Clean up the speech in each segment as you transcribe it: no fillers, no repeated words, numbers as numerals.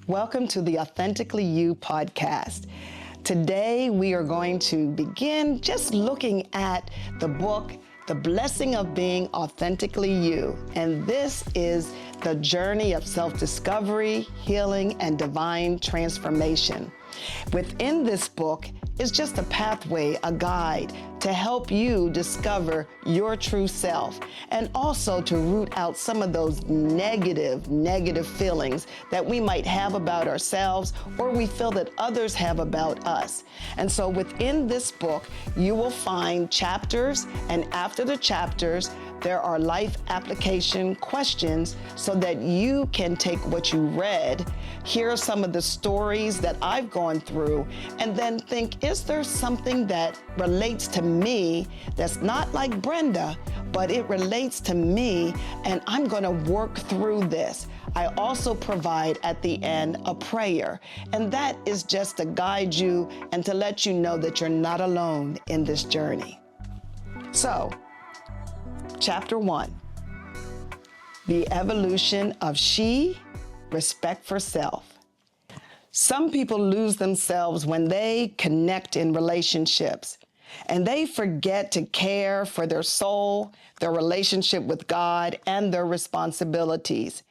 Welcome to the AuthenticallyU Podcast. Today we are going to begin just looking at the book, The Blessing of Being Authentically You. And this is the journey of self-discovery, healing, and divine transformation. Within this book is just a pathway, a guide to help you discover your true self and also to root out some of those negative feelings that we might have about ourselves or we feel that others have about us. And so within this book, you will find chapters, and after the chapters, there are life application questions so that you can take what you read, hear some of the stories that I've gone through, and then think, is there something that relates to me that's not like Brenda, but it relates to me, and I'm going to work through this. I also provide at the end a prayer, and that is just to guide you and to let you know that you're not alone in this journey. So, Chapter 1, The Evolution of She, Respect for Self. Some people lose themselves when they connect in relationships, and they forget to care for their soul, their relationship with God, and their responsibilities.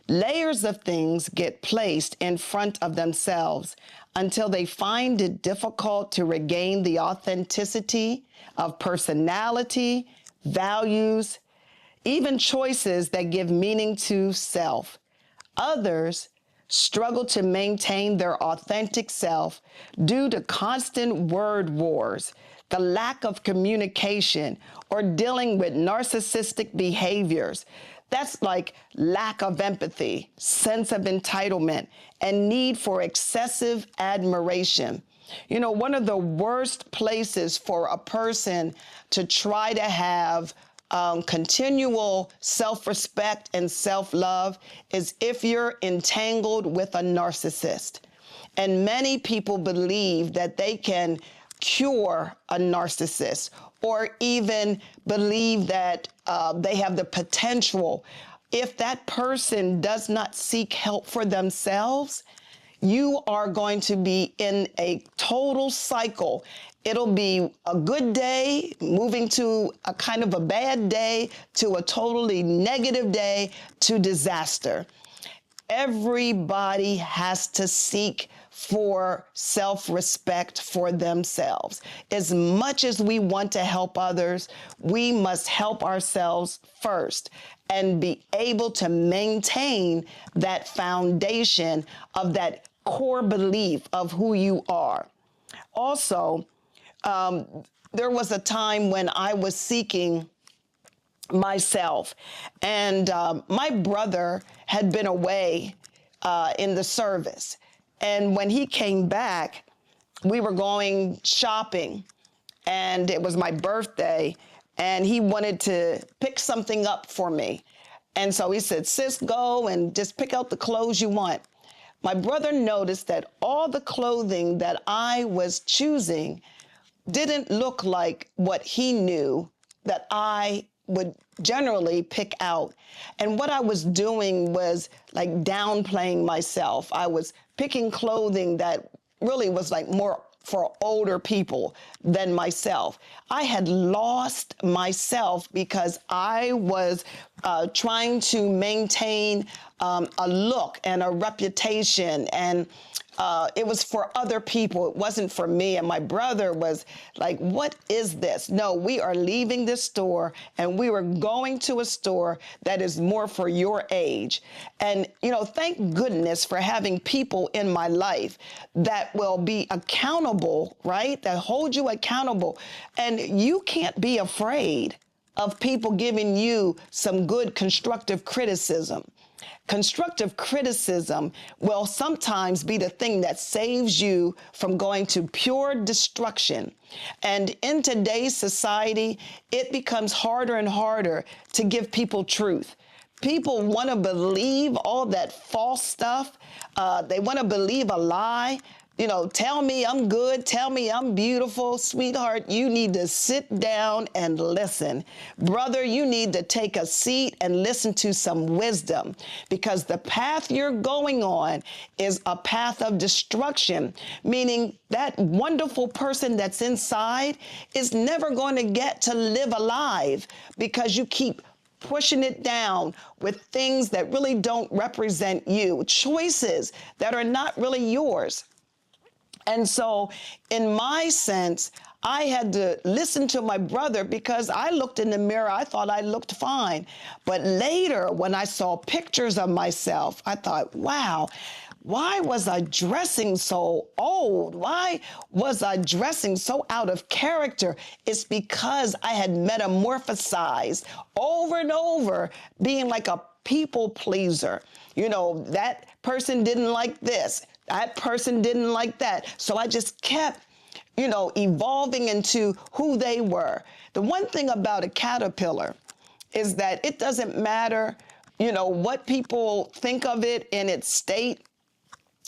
Layers of things get placed in front of themselves until they find it difficult to regain the authenticity of personality, values, even choices that give meaning to self. Others struggle to maintain their authentic self due to constant word wars, the lack of communication, or dealing with narcissistic behaviors. That's like lack of empathy, sense of entitlement, and need for excessive admiration. You know, one of the worst places for a person to try to have continual self-respect and self-love is if you're entangled with a narcissist. And many people believe that they can cure a narcissist or even believe that they have the potential. If that person does not seek help for themselves, you are going to be in a total cycle. It'll be a good day, moving to a kind of a bad day, to a totally negative day, to disaster. Everybody has to seek for self-respect for themselves. As much as we want to help others, we must help ourselves first and be able to maintain that foundation of that core belief of who you are. Also, there was a time when I was seeking myself, and my brother had been away in the service. And when he came back, we were going shopping, and it was my birthday, and he wanted to pick something up for me. And so he said, sis, go and just pick out the clothes you want. My brother noticed that all the clothing that I was choosing didn't look like what he knew that I would generally pick out. And what I was doing was like downplaying myself. I was picking clothing that really was like more for older people than myself. I had lost myself because I was trying to maintain a look and a reputation, and it was for other people. It wasn't for me. And my brother was like, what is this? No, we are leaving this store and we were going to a store that is more for your age. And, you know, thank goodness for having people in my life that will be accountable, right? That hold you accountable. And you can't be afraid of people giving you some good constructive criticism. Constructive criticism will sometimes be the thing that saves you from going to pure destruction. And in today's society, it becomes harder and harder to give people truth. People want to believe all that false stuff. They want to believe a lie. Tell me I'm good, tell me I'm beautiful. Sweetheart, you need to sit down and listen. Brother, you need to take a seat and listen to some wisdom, because the path you're going on is a path of destruction, meaning that wonderful person that's inside is never going to get to live alive because you keep pushing it down with things that really don't represent you, choices that are not really yours. And so in my sense, I had to listen to my brother because I looked in the mirror. I thought I looked fine. But later, when I saw pictures of myself, I thought, wow, why was I dressing so old? Why was I dressing so out of character? It's because I had metamorphosized over and over, being like a people pleaser. That person didn't like this. That person didn't like that. So I just kept, evolving into who they were. The one thing about a caterpillar is that it doesn't matter, what people think of it in its state.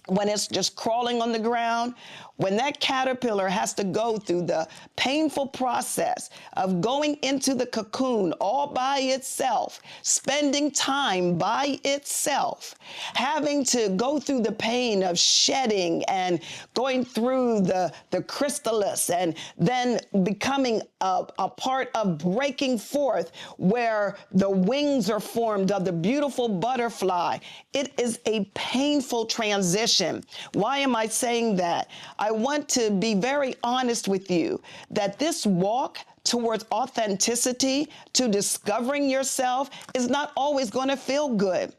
When it's just crawling on the ground, when that caterpillar has to go through the painful process of going into the cocoon all by itself, spending time by itself, having to go through the pain of shedding and going through the chrysalis and then becoming a part of breaking forth where the wings are formed of the beautiful butterfly. It is a painful transition. Why am I saying that? I want to be very honest with you that this walk towards authenticity, to discovering yourself, is not always going to feel good.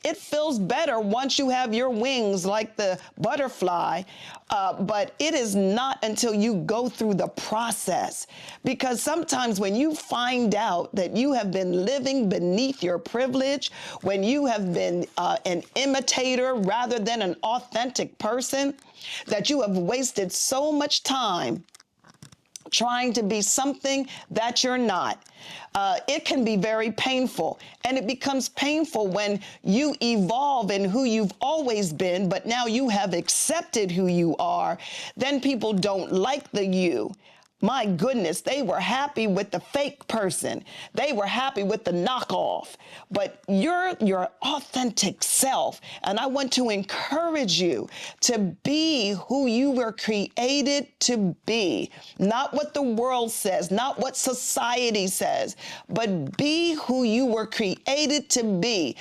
It feels better once you have your wings like the butterfly, but it is not until you go through the process. Because sometimes when you find out that you have been living beneath your privilege, when you have been an imitator rather than an authentic person, that you have wasted so much time trying to be something that you're not. It can be very painful, and it becomes painful when you evolve in who you've always been, but now you have accepted who you are. Then people don't like the you. My goodness, they were happy with the fake person. They were happy with the knockoff, but you're your authentic self. And I want to encourage you to be who you were created to be, not what the world says, not what society says, but be who you were created to be.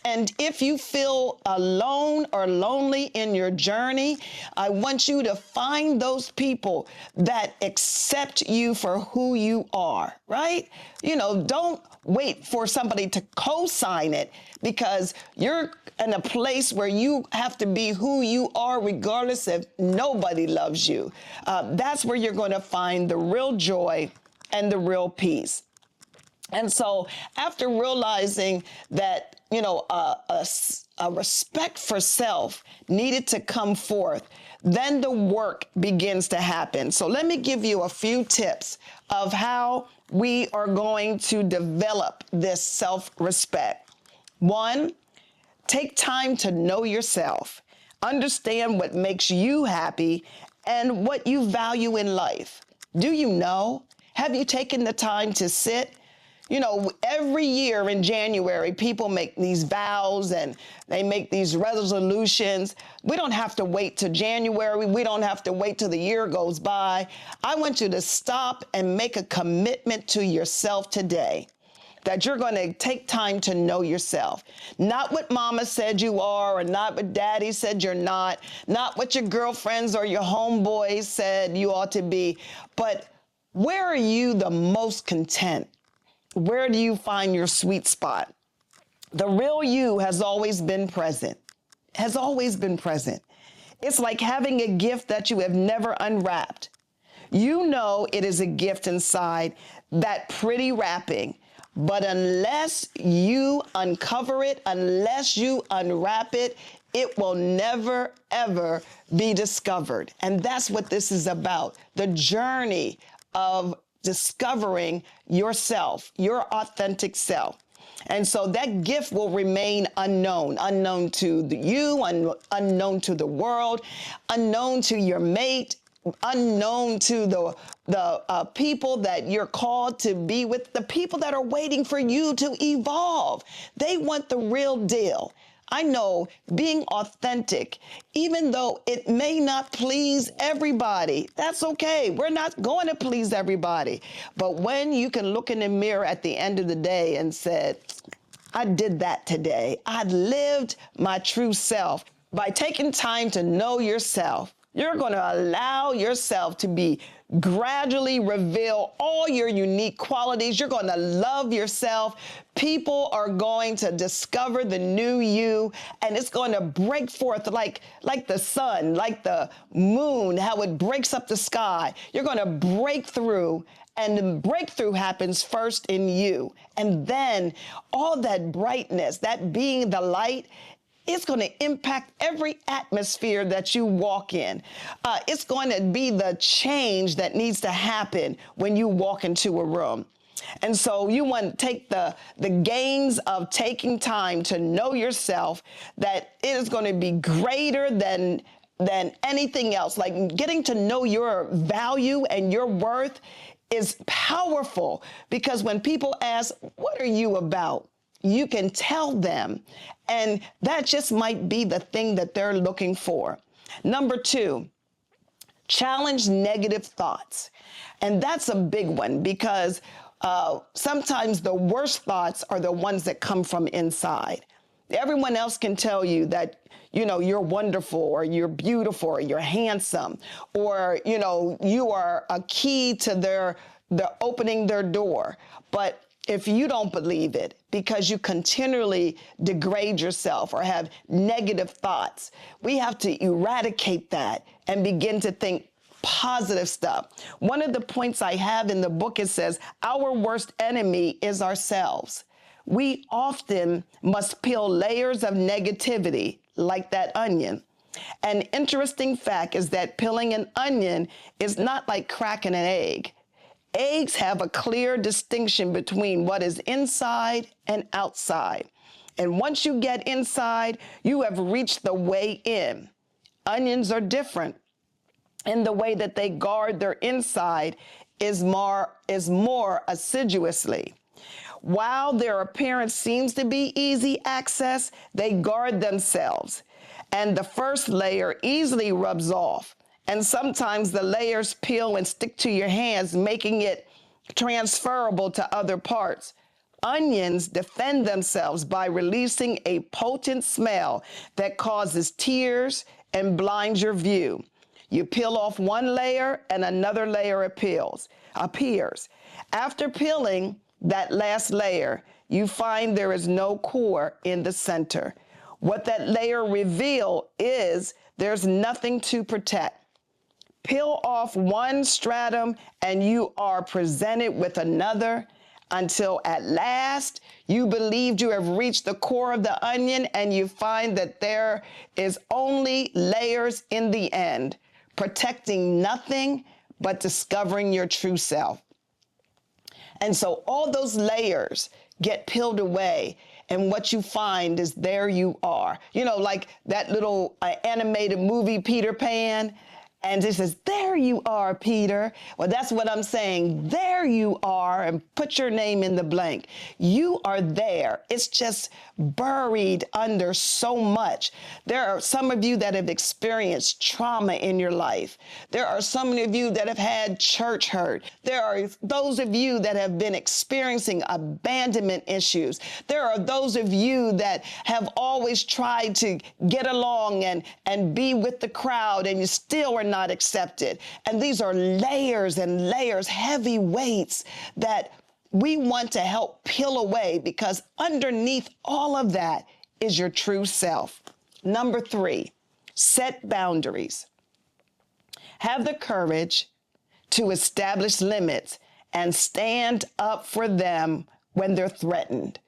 And if you feel alone or lonely in your journey, I want you to find those people that accept you for who you are, right? Don't wait for somebody to co-sign it, because you're in a place where you have to be who you are regardless if nobody loves you. That's where you're going to find the real joy and the real peace. And so after realizing that, a respect for self needed to come forth, then the work begins to happen. So let me give you a few tips of how we are going to develop this self-respect. 1, take time to know yourself. Understand what makes you happy and what you value in life. Do you know? Have you taken the time to sit? Every year in January, people make these vows and they make these resolutions. We don't have to wait till January. We don't have to wait till the year goes by. I want you to stop and make a commitment to yourself today, that you're going to take time to know yourself. Not what mama said you are, or not what daddy said you're not what your girlfriends or your homeboys said you ought to be, but where are you the most content? Where do you find your sweet spot? The real you has always been present, has always been present. It's like having a gift that you have never unwrapped. You know it is a gift inside that pretty wrapping, but unless you uncover it, unless you unwrap it, it will never, ever be discovered. And that's what this is about, the journey of discovering yourself, your authentic self. And so that gift will remain unknown to you, unknown to the world, unknown to your mate, unknown to the people that you're called to be with, the people that are waiting for you to evolve. They want the real deal. I know being authentic, even though it may not please everybody, that's okay. We're not going to please everybody. But when you can look in the mirror at the end of the day and said, I did that today. I lived my true self. By taking time to know yourself, you're going to allow yourself to be gradually reveal all your unique qualities. You're going to love yourself. People are going to discover the new you, and it's going to break forth like the sun, like the moon, how it breaks up the sky. You're going to break through, and the breakthrough happens first in you. And then all that brightness, that being the light, it's going to impact every atmosphere that you walk in. It's going to be the change that needs to happen when you walk into a room. And so you want to take the gains of taking time to know yourself, that it is going to be greater than anything else. Like getting to know your value and your worth is powerful, because when people ask, what are you about? You can tell them, and that just might be the thing that they're looking for. Number 2, challenge negative thoughts. And that's a big one, because sometimes the worst thoughts are the ones that come from inside. Everyone else can tell you that, you're wonderful, or you're beautiful, or you're handsome, or, you are a key to their opening their door. But if you don't believe it, because you continually degrade yourself or have negative thoughts, we have to eradicate that and begin to think positive stuff. One of the points I have in the book, it says, our worst enemy is ourselves. We often must peel layers of negativity like that onion. An interesting fact is that peeling an onion is not like cracking an egg. Eggs have a clear distinction between what is inside and outside. And once you get inside, you have reached the way in. Onions are different, and the way that they guard their inside is more assiduously. While their appearance seems to be easy access, they guard themselves. And the first layer easily rubs off. And sometimes the layers peel and stick to your hands, making it transferable to other parts. Onions defend themselves by releasing a potent smell that causes tears and blinds your view. You peel off one layer and another layer appears. After peeling that last layer, you find there is no core in the center. What that layer reveals is there's nothing to protect. Peel off one stratum and you are presented with another, until at last you believed you have reached the core of the onion, and you find that there is only layers in the end, protecting nothing but discovering your true self. And so all those layers get peeled away, and what you find is there you are. Like that little animated movie, Peter Pan. And it says, there you are, Peter. Well, that's what I'm saying. There you are, and put your name in the blank. You are there. It's just buried under so much. There are some of you that have experienced trauma in your life. There are some of you that have had church hurt. There are those of you that have been experiencing abandonment issues. There are those of you that have always tried to get along and be with the crowd, and you still are not accepted. And these are layers and layers, heavy weights that we want to help peel away, because underneath all of that is your true self. Number 3, set boundaries. Have the courage to establish limits and stand up for them when they're threatened.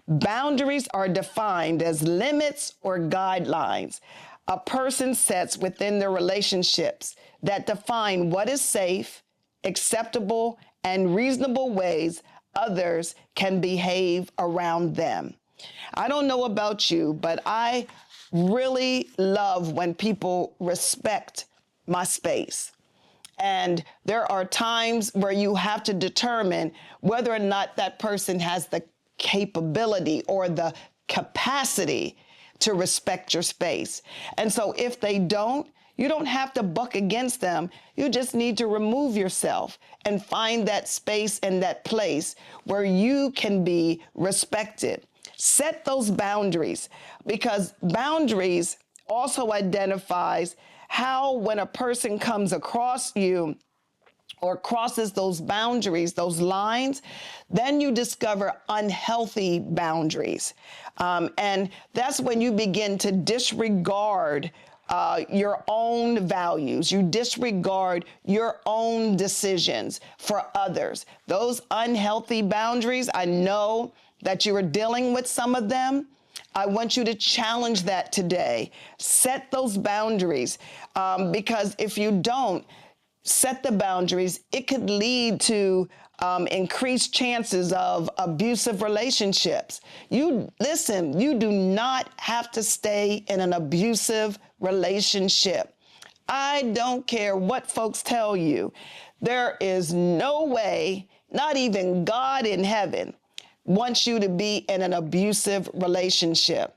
Boundaries are defined as limits or guidelines a person sets within their relationships that define what is safe, acceptable, and reasonable ways others can behave around them. I don't know about you, but I really love when people respect my space. And there are times where you have to determine whether or not that person has the capability or the capacity to respect your space. And so if they don't, you don't have to buck against them. You just need to remove yourself and find that space and that place where you can be respected. Set those boundaries, because boundaries also identifies how, when a person comes across you or crosses those boundaries, those lines, then you discover unhealthy boundaries. And that's when you begin to disregard your own values. You disregard your own decisions for others. Those unhealthy boundaries, I know that you are dealing with some of them. I want you to challenge that today. Set those boundaries, because if you don't set the boundaries, it could lead to increased chances of abusive relationships. You do not have to stay in an abusive relationship. I don't care what folks tell you. There is no way, not even God in heaven, wants you to be in an abusive relationship.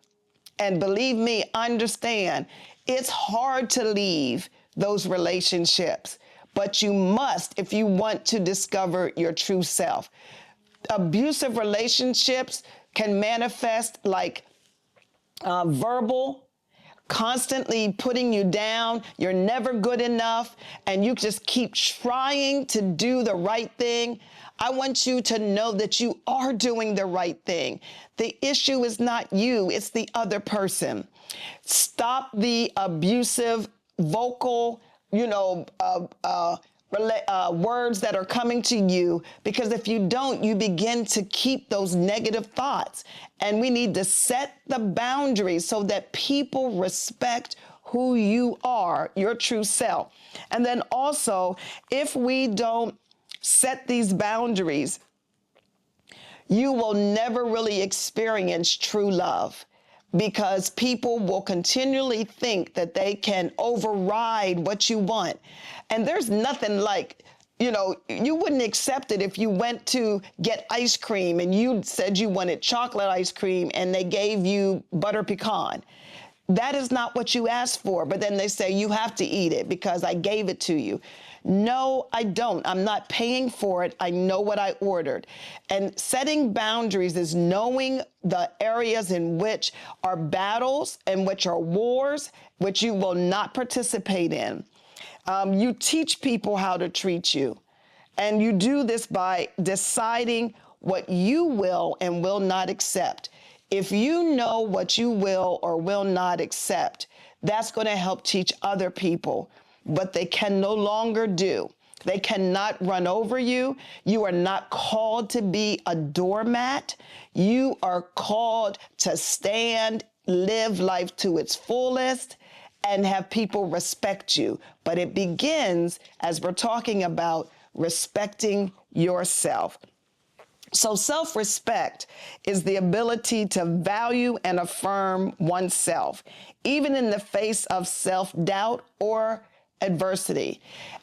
And believe me, understand, it's hard to leave those relationships, but you must if you want to discover your true self. Abusive relationships can manifest like verbal, constantly putting you down. You're never good enough, and you just keep trying to do the right thing. I want you to know that you are doing the right thing. The issue is not you, it's the other person. Stop the abusive vocal, words that are coming to you, because if you don't, you begin to keep those negative thoughts. And we need to set the boundaries so that people respect who you are, your true self. And then also, if we don't set these boundaries, you will never really experience true love, because people will continually think that they can override what you want. And there's nothing like, you wouldn't accept it if you went to get ice cream and you said you wanted chocolate ice cream and they gave you butter pecan. That is not what you asked for, but then they say you have to eat it because I gave it to you. No, I don't. I'm not paying for it. I know what I ordered. And setting boundaries is knowing the areas in which are battles and which are wars, which you will not participate in. You teach people how to treat you. And you do this by deciding what you will and will not accept. If you know what you will or will not accept, that's going to help teach other people what they can no longer do. They cannot run over you. You are not called to be a doormat. You are called to stand, live life to its fullest, and have people respect you. But it begins, as we're talking about, respecting yourself. So self-respect is the ability to value and affirm oneself, even in the face of self-doubt or adversity.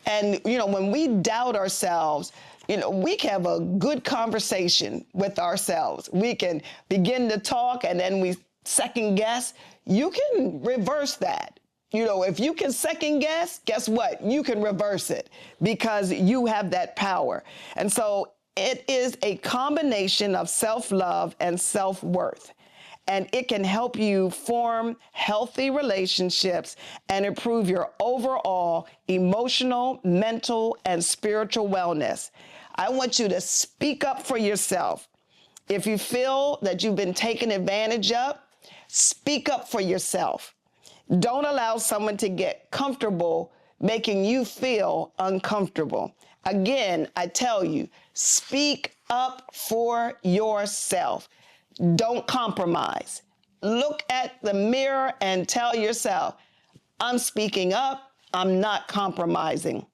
And, when we doubt ourselves, we can have a good conversation with ourselves. We can begin to talk and then we second guess. You can reverse that. If you can second guess what? You can reverse it because you have that power. And so it is a combination of self-love and self-worth. And it can help you form healthy relationships and improve your overall emotional, mental, and spiritual wellness. I want you to speak up for yourself. If you feel that you've been taken advantage of, speak up for yourself. Don't allow someone to get comfortable making you feel uncomfortable. Again, I tell you, speak up for yourself. Don't compromise. Look at the mirror and tell yourself, I'm speaking up, I'm not compromising.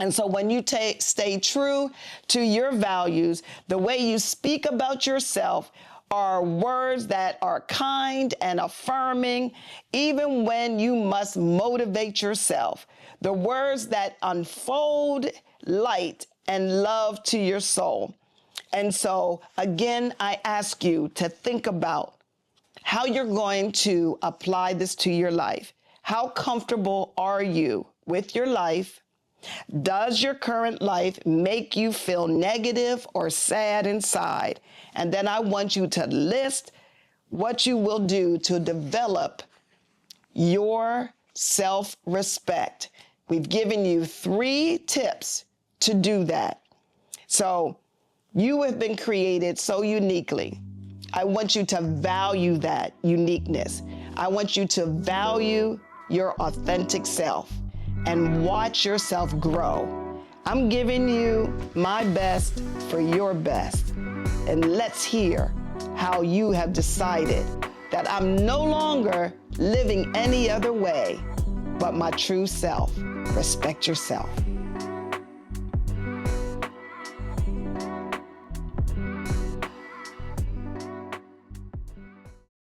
And so when you stay true to your values, the way you speak about yourself are words that are kind and affirming, even when you must motivate yourself. The words that unfold light and love to your soul. And so, again, I ask you to think about how you're going to apply this to your life. How comfortable are you with your life? Does your current life make you feel negative or sad inside? And then I want you to list what you will do to develop your self-respect. We've given you 3 tips to do that. So you have been created so uniquely. I want you to value that uniqueness. I want you to value your authentic self and watch yourself grow. I'm giving you my best for your best. And let's hear how you have decided that I'm no longer living any other way but my true self. Respect yourself.